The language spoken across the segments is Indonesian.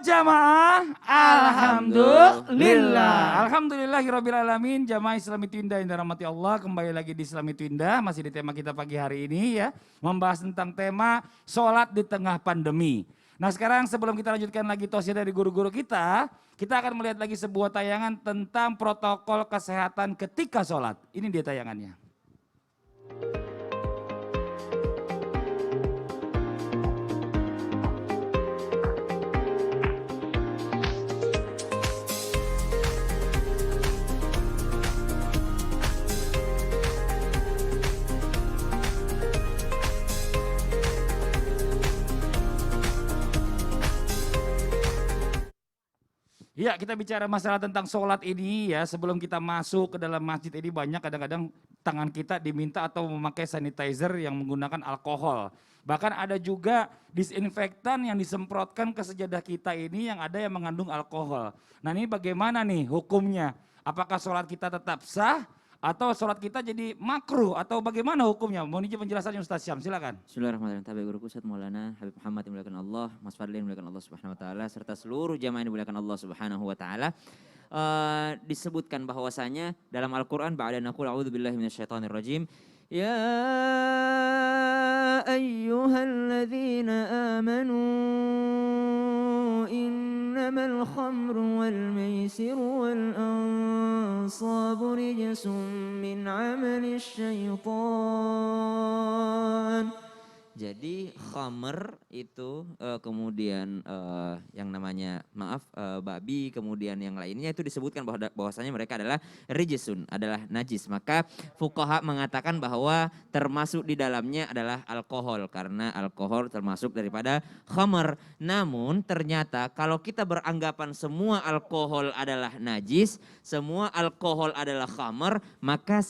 jamaah, alhamdulillah. Alhamdulillahirrabbilalamin, jamaah Islami Twinda yang dirahmati Allah. Kembali lagi di Islami Twinda, masih di tema kita pagi hari ini ya. Membahas tentang tema sholat di tengah pandemi. Nah sekarang sebelum kita lanjutkan lagi tausiah dari guru-guru kita akan melihat lagi sebuah tayangan tentang protokol kesehatan ketika sholat. Ini dia tayangannya. Ya, kita bicara masalah tentang sholat ini ya. Sebelum kita masuk ke dalam masjid ini banyak kadang-kadang tangan kita diminta atau memakai sanitizer yang menggunakan alkohol. Bahkan ada juga disinfektan yang disemprotkan ke sejadah kita ini yang ada yang mengandung alkohol. Nah ini bagaimana nih hukumnya? Apakah sholat kita tetap sah? Atau sholat kita jadi makruh atau bagaimana hukumnya? Mohon izin penjelasannya Ustaz Syam, silakan. Bismillahirrahmanirrahim. Tabi guruku Ustaz Maulana Habib Muhammad yang dimuliakan Allah, Mas Fadli yang dimuliakan Allah Subhanahu wa taala serta seluruh jamaah yang dimuliakan Allah Subhanahu wa taala. Disebutkan bahwasanya dalam Al-Qur'an ba'da naqul a'udzubillahi minasyaitonir rajim. Ya ayyuhalladzina amanu innamal khamru wal maisiru wal ansabu rijsum min 'amalis syaitan. Jadi khamr itu kemudian yang namanya babi, kemudian yang lainnya itu disebutkan bahwasanya mereka adalah rijsun, adalah najis. Maka fuqaha mengatakan bahwa termasuk di dalamnya adalah alkohol karena alkohol termasuk daripada khamr. Namun ternyata kalau kita beranggapan semua alkohol adalah najis, semua alkohol adalah khamr, maka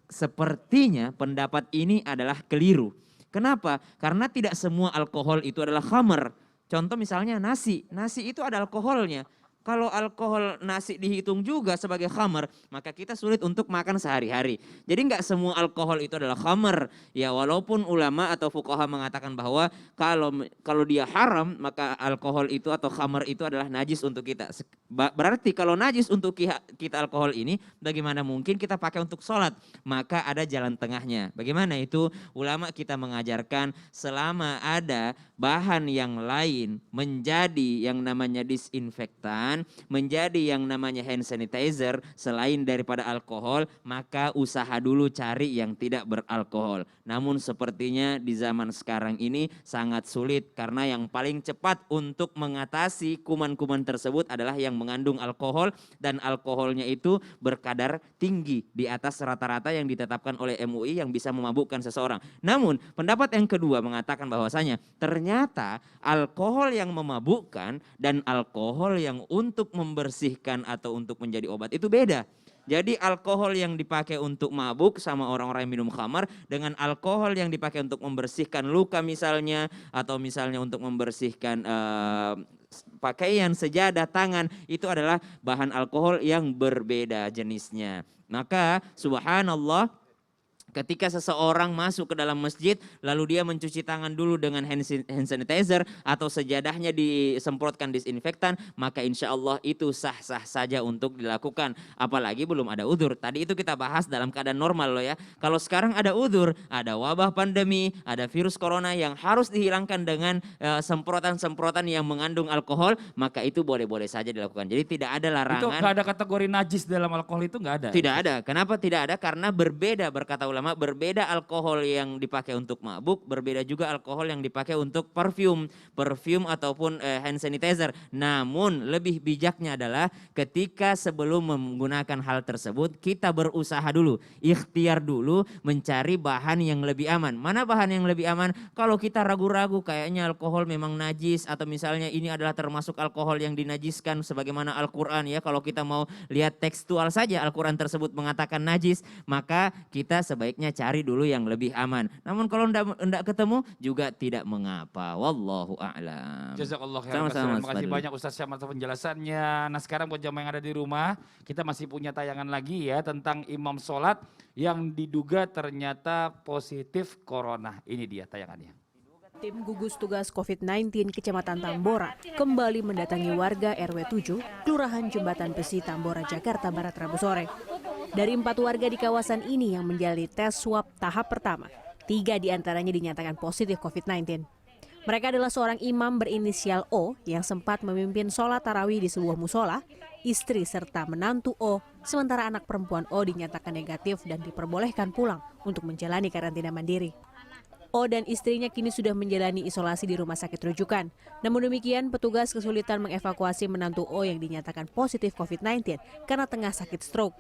sepertinya pendapat ini adalah keliru. Kenapa? Karena tidak semua alkohol itu adalah khamr. Contoh misalnya nasi itu ada alkoholnya. Kalau alkohol nasi dihitung juga sebagai khamr, maka kita sulit untuk makan sehari-hari. Jadi enggak semua alkohol itu adalah khamr. Ya walaupun ulama atau fuqaha mengatakan bahwa kalau dia haram, maka alkohol itu atau khamr itu adalah najis untuk kita. Berarti kalau najis untuk kita alkohol ini, bagaimana mungkin kita pakai untuk sholat? Maka ada jalan tengahnya. Bagaimana itu? Ulama kita mengajarkan selama ada bahan yang lain menjadi yang namanya disinfektan, menjadi yang namanya hand sanitizer selain daripada alkohol, maka usaha dulu cari yang tidak beralkohol. Namun sepertinya di zaman sekarang ini sangat sulit karena yang paling cepat untuk mengatasi kuman-kuman tersebut adalah yang mengandung alkohol dan alkoholnya itu berkadar tinggi di atas rata-rata yang ditetapkan oleh MUI yang bisa memabukkan seseorang. Namun pendapat yang kedua mengatakan bahwasanya ternyata alkohol yang memabukkan dan alkohol yang untuk membersihkan atau untuk menjadi obat itu beda. Jadi alkohol yang dipakai untuk mabuk sama orang-orang yang minum khamar dengan alkohol yang dipakai untuk membersihkan luka misalnya atau misalnya untuk membersihkan pakaian, sejadah, tangan itu adalah bahan alkohol yang berbeda jenisnya. Maka subhanallah, ketika seseorang masuk ke dalam masjid lalu dia mencuci tangan dulu dengan hand sanitizer atau sejadahnya disemprotkan disinfektan, maka insya Allah itu sah-sah saja untuk dilakukan. Apalagi belum ada udzur. Tadi itu kita bahas dalam keadaan normal loh ya. Kalau sekarang ada udzur, ada wabah pandemi, ada virus corona yang harus dihilangkan dengan semprotan-semprotan yang mengandung alkohol, maka itu boleh-boleh saja dilakukan. Jadi tidak ada larangan. Itu nggak ada kategori najis dalam alkohol itu nggak ada? Tidak ada. Kenapa tidak ada? Karena berbeda berkata ulama. Berbeda alkohol yang dipakai untuk mabuk, berbeda juga alkohol yang dipakai untuk parfum ataupun hand sanitizer. Namun lebih bijaknya adalah ketika sebelum menggunakan hal tersebut kita berusaha dulu, ikhtiar dulu mencari bahan yang lebih aman. Mana bahan yang lebih aman? Kalau kita ragu-ragu kayaknya alkohol memang najis atau misalnya ini adalah termasuk alkohol yang dinajiskan sebagaimana Al-Quran ya. Kalau kita mau lihat tekstual saja Al-Quran tersebut mengatakan najis, maka kita sebaiknya cari dulu yang lebih aman. Namun kalau enggak ketemu juga tidak mengapa. Wallahu a'lam. Jazakallah khairan. Terima kasih banyak Ustaz Syam atas penjelasannya. Nah sekarang buat jamaah yang ada di rumah, kita masih punya tayangan lagi ya tentang imam sholat yang diduga ternyata positif corona. Ini dia tayangannya. Tim gugus tugas COVID-19 Kecamatan Tambora kembali mendatangi warga RW 7, Kelurahan Jembatan Besi, Tambora, Jakarta Barat, Rabu sore. Dari 4 warga di kawasan ini yang menjalani tes swab tahap pertama, 3 diantaranya dinyatakan positif COVID-19. Mereka adalah seorang imam berinisial O yang sempat memimpin sholat tarawih di sebuah musola, istri serta menantu O, sementara anak perempuan O dinyatakan negatif dan diperbolehkan pulang untuk menjalani karantina mandiri. O dan istrinya kini sudah menjalani isolasi di rumah sakit rujukan. Namun demikian, petugas kesulitan mengevakuasi menantu O yang dinyatakan positif COVID-19 karena tengah sakit stroke.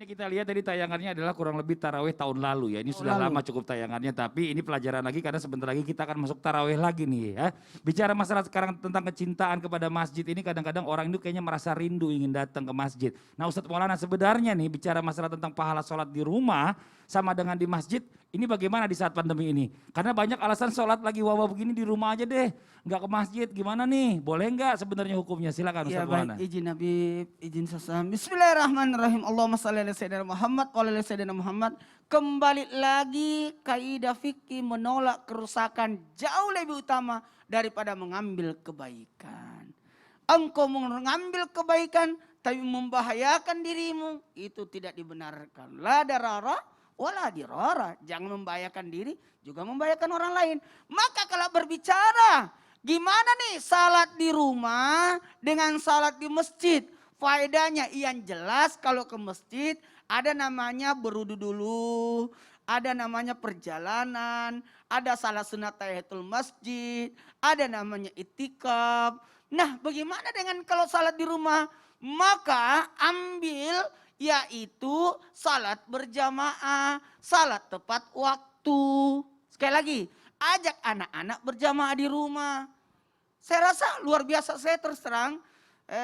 Ini kita lihat tadi tayangannya adalah kurang lebih tarawih tahun lalu ya. Ini sudah lama cukup tayangannya, tapi ini pelajaran lagi karena sebentar lagi kita akan masuk tarawih lagi nih ya. Bicara masalah sekarang tentang kecintaan kepada masjid ini, kadang-kadang orang itu kayaknya merasa rindu ingin datang ke masjid. Nah Ustadz Maulana, sebenarnya nih bicara masalah tentang pahala sholat di rumah sama dengan di masjid, ini bagaimana di saat pandemi ini? Karena banyak alasan sholat lagi wabah begini di rumah aja deh, nggak ke masjid, gimana nih? Boleh nggak sebenarnya hukumnya? Silakan Ustadz Maulana. Baik, izin Habib, izin sesam. Bismillahirrahmanirrahim. Allahumma shalli ala sayyidina Muhammad wa ala sayyidina Muhammad. Kembali lagi kaidah fikih menolak kerusakan jauh lebih utama daripada mengambil kebaikan. Engkau mengambil kebaikan tapi membahayakan dirimu, itu tidak dibenarkan. La darara wala dirara. Jangan membahayakan diri, juga membahayakan orang lain. Maka kalau berbicara gimana nih salat di rumah dengan salat di masjid? Faedahnya yang jelas kalau ke masjid ada namanya berudu dulu, ada namanya perjalanan, ada salat sunat tahiyatul masjid, ada namanya itikaf. Nah bagaimana dengan kalau salat di rumah? Maka ambil yaitu salat berjamaah, salat tepat waktu. Sekali lagi, ajak anak-anak berjamaah di rumah. Saya rasa luar biasa, saya terus terang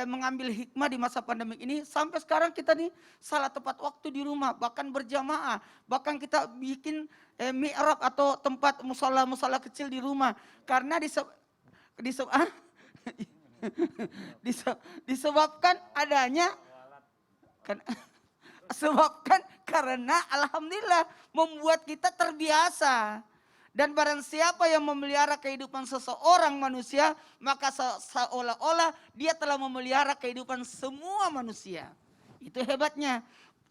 mengambil hikmah di masa pandemi ini. Sampai sekarang kita nih salat tepat waktu di rumah, bahkan berjamaah. Bahkan kita bikin mi'rab atau tempat musola-musola kecil di rumah. Karena disebabkan adanya karena alhamdulillah membuat kita terbiasa. Dan barang siapa yang memelihara kehidupan seseorang manusia, maka seolah-olah dia telah memelihara kehidupan semua manusia. Itu hebatnya.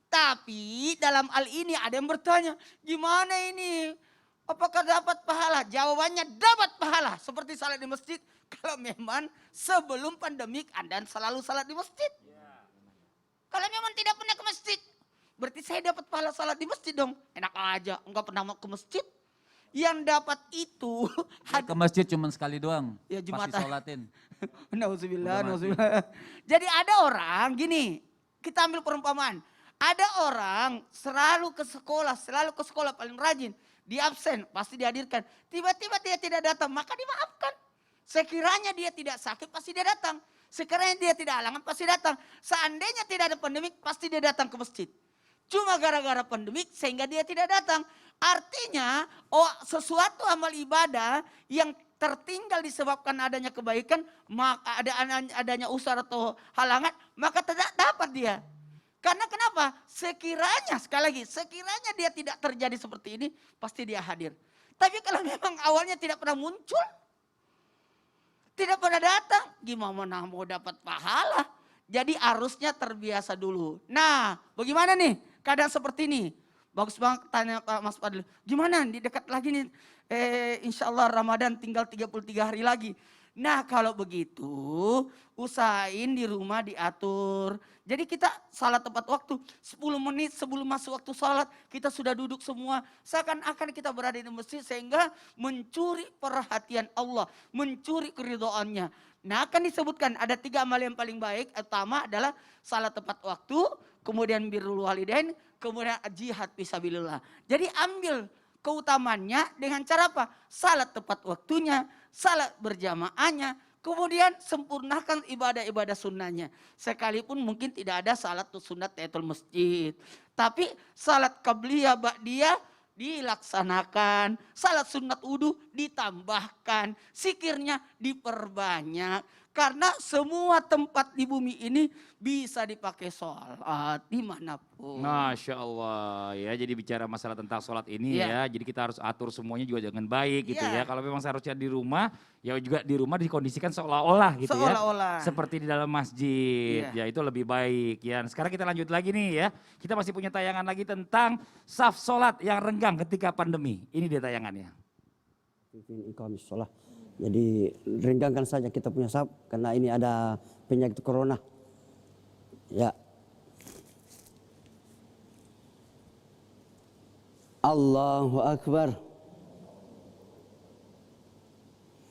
Tapi dalam hal ini ada yang bertanya, gimana ini? Apakah dapat pahala? Jawabannya dapat pahala. Seperti salat di masjid, kalau memang sebelum pandemik Anda selalu salat di masjid. Kalau memang tidak pernah ke masjid, berarti saya dapat pahala salat di masjid dong. Enak aja, enggak pernah mau ke masjid. Yang dapat itu ke masjid cuma sekali doang. Ya, Jumatan. Pasti sholatin. Nauzubillah. Jadi ada orang gini, kita ambil perumpamaan. Ada orang selalu ke sekolah paling rajin. Dia absen, pasti dihadirkan. Tiba-tiba dia tidak datang, maka dimaafkan. Sekiranya dia tidak sakit, pasti dia datang. Sekiranya dia tidak halangan, pasti datang. Seandainya tidak ada pandemik, pasti dia datang ke masjid. Cuma gara-gara pandemik sehingga dia tidak datang. Artinya sesuatu amal ibadah yang tertinggal disebabkan adanya kebaikan, maka adanya usaha atau halangan, maka tidak dapat dia. Karena kenapa? Sekiranya, sekali lagi, sekiranya dia tidak terjadi seperti ini, pasti dia hadir. Tapi kalau memang awalnya tidak pernah muncul, tidak pernah datang, gimana mau dapat pahala? Jadi harusnya terbiasa dulu. Nah, bagaimana nih keadaan seperti ini? Bagus banget tanya Pak Mas Fadil. Gimana di dekat lagi nih, insya Allah Ramadan tinggal 33 hari lagi. Nah kalau begitu usahain di rumah diatur. Jadi kita salat tepat waktu, 10 menit sebelum masuk waktu salat kita sudah duduk semua. Seakan-akan kita berada di masjid sehingga mencuri perhatian Allah, mencuri keridhaannya. Nah akan disebutkan ada 3 amal yang paling baik. Pertama adalah salat tepat waktu, kemudian birrul walidain, kemudian jihad fisabilillah. Jadi ambil keutamannya dengan cara apa? Salat tepat waktunya, salat berjamaahnya, kemudian sempurnakan ibadah-ibadah sunnahnya. Sekalipun mungkin tidak ada salat sunat tahiyatul masjid. Tapi salat qabliyah ba'diyah dilaksanakan. Salat sunat wudu ditambahkan, zikirnya diperbanyak. Karena semua tempat di bumi ini bisa dipakai sholat dimanapun. Masya Allah ya, jadi bicara masalah tentang sholat ini Iya. ya, jadi kita harus atur semuanya juga dengan baik gitu ya. Iya. Kalau memang seharusnya di rumah, ya juga di rumah dikondisikan seolah-olah gitu ya. Seolah-olah. Seperti di dalam masjid, Iya. ya itu lebih baik ya. Nah, sekarang kita lanjut lagi nih ya, kita masih punya tayangan lagi tentang saf sholat yang renggang ketika pandemi. Ini dia tayangannya. Iqamis sholat. Jadi renggangkan saja kita punya saf karena ini ada penyakit corona. Ya. Allahu Akbar.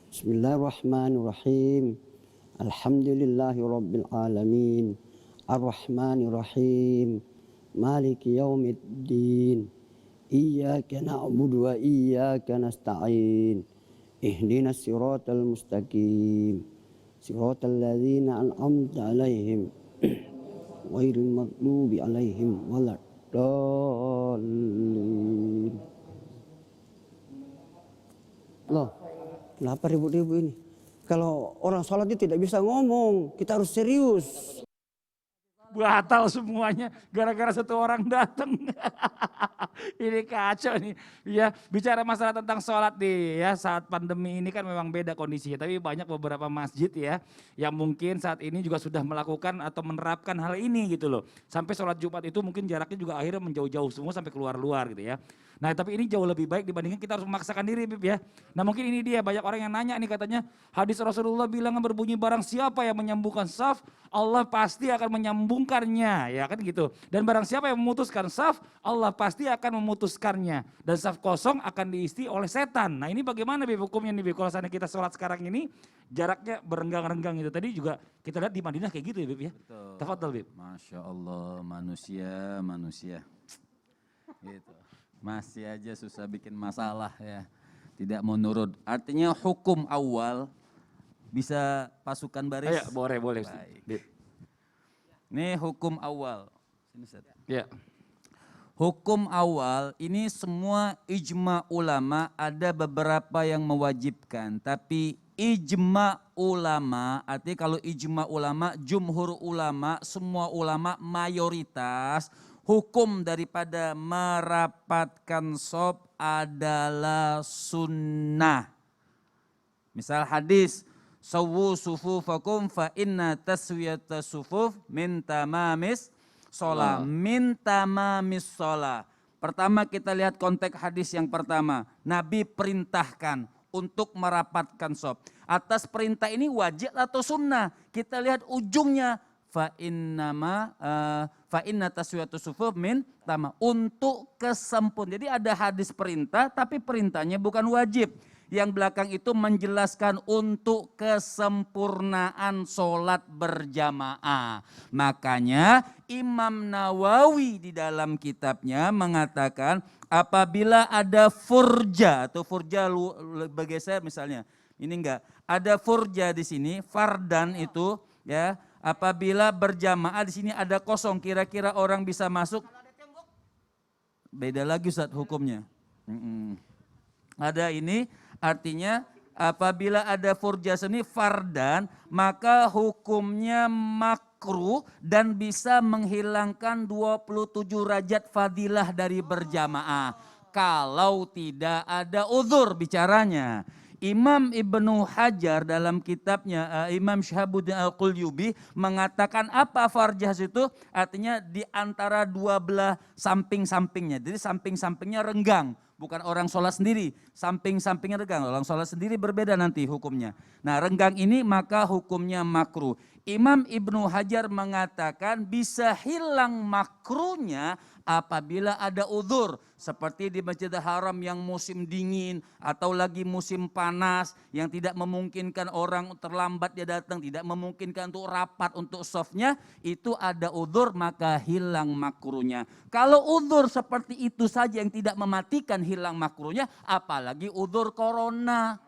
Bismillahirrahmanirrahim. Alhamdulillahi Rabbil Alamin. Ar-Rahmanirrahim. Maliki yaumiddin. Iyyaka na'budu wa iyyaka nasta'in. اهدنا الصراط المستقيم صراط الذين أنعمت عليهم غير المغضوب عليهم ولا الضالين. Loh, kenapa ribut-ribut ini? Kalau orang sholat itu tidak bisa ngomong, kita harus serius. Batal semuanya gara-gara satu orang datang. Ini kacau nih. Ya, bicara masalah tentang sholat nih ya, saat pandemi ini kan memang beda kondisinya. Tapi banyak beberapa masjid ya yang mungkin saat ini juga sudah melakukan atau menerapkan hal ini gitu loh. Sampai sholat Jumat itu mungkin jaraknya juga akhirnya menjauh-jauh semua sampai keluar-luar gitu ya. Nah tapi ini jauh lebih baik dibandingkan kita harus memaksakan diri Bib ya. Nah mungkin ini dia, banyak orang yang nanya nih katanya, hadis Rasulullah bilang berbunyi barang siapa yang menyambungkan saf, Allah pasti akan menyambungkannya, ya kan gitu. Dan barang siapa yang memutuskan saf, Allah pasti akan memutuskannya. Dan saf kosong akan diisi oleh setan. Nah ini bagaimana Bib hukumnya nih Bib, kalau seandainya kita sholat sekarang ini jaraknya berenggang-renggang itu. Tadi juga kita lihat di Madinah kayak gitu ya Bib ya. Tafadhol Bib. Masya Allah, manusia. Gitu. Masih aja susah bikin masalah ya. Tidak mau nurut. Artinya hukum awal bisa pasukan baris. Ayo, boleh. Baik. Bib. Ini hukum awal. Sini Ustaz. Ya. Hukum awal ini semua ijma ulama, ada beberapa yang mewajibkan. Tapi ijma ulama, artinya kalau ijma ulama, jumhur ulama, semua ulama mayoritas, hukum daripada merapatkan shaf adalah sunnah. Misal hadis, sawu sufufakum fa inna taswiyata sufuf min tamamis sholat. Min tamamis sholat. Pertama kita lihat konteks hadis yang pertama. Nabi perintahkan untuk merapatkan shaf. Atas perintah ini wajib atau sunnah? Kita lihat ujungnya. Fa inna taswiyatu sufuf min tama, untuk kesempurnaan. Jadi ada hadis perintah tapi perintahnya bukan wajib. Yang belakang itu menjelaskan untuk kesempurnaan sholat berjamaah. Makanya Imam Nawawi di dalam kitabnya mengatakan apabila ada furja atau furja bergeser misalnya. Ini enggak, ada furja di sini, fardan itu ya. Apabila berjamaah di sini ada kosong, kira-kira orang bisa masuk? Beda lagi Ustaz hukumnya. Ada ini artinya apabila ada furja seni fardan, maka hukumnya makruh dan bisa menghilangkan 27 derajat fadilah dari berjamaah. Kalau tidak ada uzur bicaranya. Imam Ibnu Hajar dalam kitabnya Imam Syahabuddin Al-Qulyubi mengatakan apa farjah itu? Artinya di antara dua belah samping-sampingnya. Jadi samping-sampingnya renggang. Bukan orang sholat sendiri, samping-sampingnya renggang. Orang sholat sendiri berbeda nanti hukumnya. Nah renggang ini maka hukumnya makruh. Imam Ibnu Hajar mengatakan bisa hilang makruhnya apabila ada uzur. Seperti di Masjidil Haram yang musim dingin atau lagi musim panas yang tidak memungkinkan orang terlambat dia datang, tidak memungkinkan untuk rapat untuk softnya, itu ada uzur maka hilang makruhnya. Kalau uzur seperti itu saja yang tidak mematikan hilang makruhnya, apalagi uzur corona.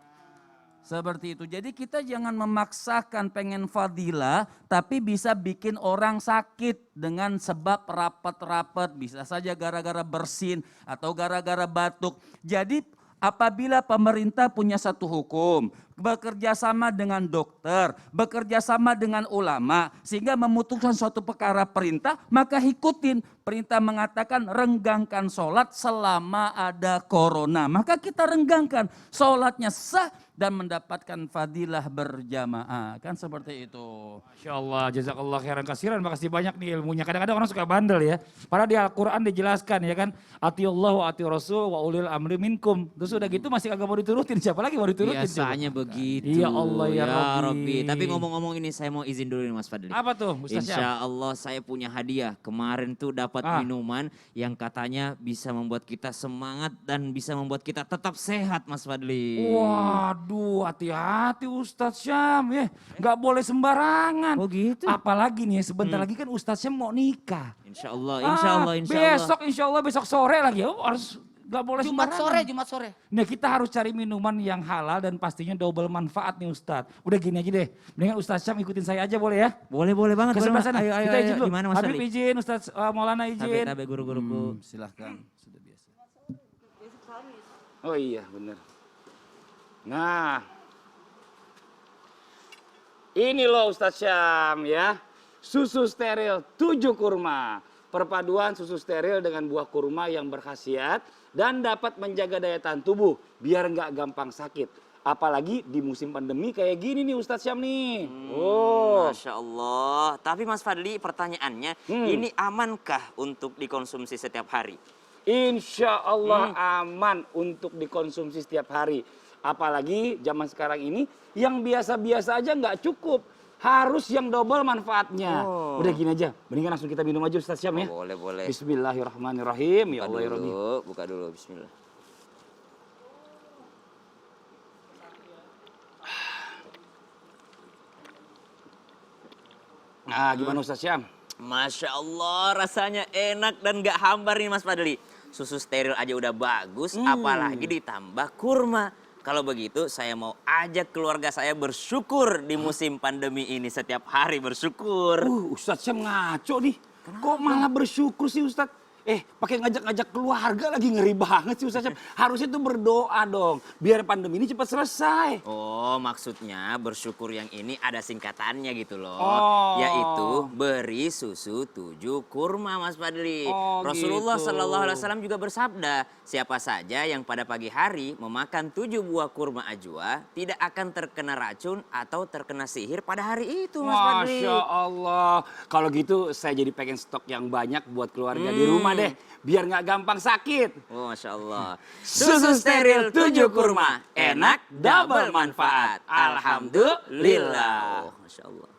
Seperti itu. Jadi kita jangan memaksakan pengen fadilah, tapi bisa bikin orang sakit dengan sebab rapat-rapat. Bisa saja gara-gara bersin atau gara-gara batuk. Jadi Apabila pemerintah punya satu hukum, bekerja sama dengan dokter, bekerja sama dengan ulama, sehingga memutuskan suatu perkara perintah, maka ikutin. Perintah mengatakan renggangkan sholat selama ada corona. Maka kita renggangkan, sholatnya sah dan mendapatkan fadilah berjamaah. Kan seperti itu. Masya Allah, jazakallah khairan kasiran, makasih banyak nih ilmunya. Kadang-kadang orang suka bandel ya. Padahal di Al-Quran dijelaskan ya kan, atiullah wa ati rasul wa ulil amri minkum. Terus udah gitu masih kagak mau diturutin, siapa lagi mau diturutin? Biasanya coba? begitu. Iya Allah ya Rabbi. Tapi ngomong-ngomong ini saya mau izin dulu nih Mas Fadli. Apa tuh Ustaz Syam? Insya Allah saya punya hadiah. Kemarin tuh dapat minuman yang katanya bisa membuat kita semangat dan bisa membuat kita tetap sehat Mas Fadli. Waduh, hati-hati Ustaz Syam ya. Nggak boleh sembarangan. Oh gitu? Apalagi nih sebentar lagi kan Ustaz Syam mau nikah. Insya Allah, insya Allah, insya Allah. Besok insya Allah besok sore lagi. Oh, harus nggak boleh Jumat sembarangan. Jumat sore. Nah kita harus cari minuman yang halal dan pastinya double manfaat nih Ustadz. Udah gini aja deh, mendingan Ustadz Syam ikutin saya aja boleh ya? Boleh banget. Ke sebelah sana, Ayo, kita izin dulu. Gimana Mas Habib Fadli? izin, Ustadz Maulana izin. Tabe guru-guruku. Silahkan, sudah biasa. Oh iya bener. Nah, ini loh Ustadz Syam ya, susu steril 7 kurma. Perpaduan susu steril dengan buah kurma yang berkhasiat dan dapat menjaga daya tahan tubuh biar nggak gampang sakit. Apalagi di musim pandemi kayak gini nih Ustadz Syam nih. Oh, Masya Allah. Tapi Mas Fadli pertanyaannya, ini amankah untuk dikonsumsi setiap hari? insya Allah aman untuk dikonsumsi setiap hari. Apalagi zaman sekarang ini yang biasa-biasa aja nggak cukup. Harus yang double manfaatnya. Oh. Udah gini aja, mendingan langsung kita minum aja Ustadz Syam ya. Boleh. Bismillahirrahmanirrahim. Ya Buka Allah ya Rabbi. dulu, buka dulu. Bismillah. Nah, gimana Ustadz Syam? Masya Allah, rasanya enak dan gak hambar nih Mas Fadli. Susu steril aja udah bagus, apalagi ditambah kurma. Kalau begitu saya mau ajak keluarga saya bersyukur di musim pandemi ini. Setiap hari bersyukur. Ustadz Syam ngaco nih. Kok malah bersyukur sih Ustadz? Pakai ngajak-ngajak keluarga lagi, ngeri banget sih Ustadz Syam. Harusnya tuh berdoa dong, biar pandemi ini cepat selesai. Oh, maksudnya bersyukur yang ini ada singkatannya gitu loh. Oh. Yaitu beri susu 7 kurma Mas Fadli. Oh, Rasulullah gitu. SAW juga bersabda, siapa saja yang pada pagi hari memakan 7 buah kurma ajwa tidak akan terkena racun atau terkena sihir pada hari itu Mas Fadli. Masya Allah. Kalau gitu saya jadi pengen stok yang banyak buat keluarga di rumah deh. Biar nggak gampang sakit. Oh, Masya Allah. Susu steril 7 kurma. Enak, double manfaat. Alhamdulillah. Oh, Masya Allah.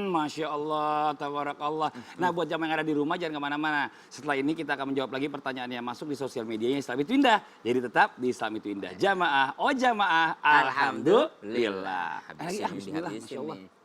Masya Allah, tabarakallah. Nah buat jamaah yang ada di rumah jangan kemana-mana. Setelah ini kita akan menjawab lagi pertanyaan yang masuk di sosial medianya Islam Itu Indah. Jadi tetap di Islam Itu Indah. Jamaah, oh jamaah, alhamdulillah. Habisin, Bismillah, dihabisin Masya Allah. nih.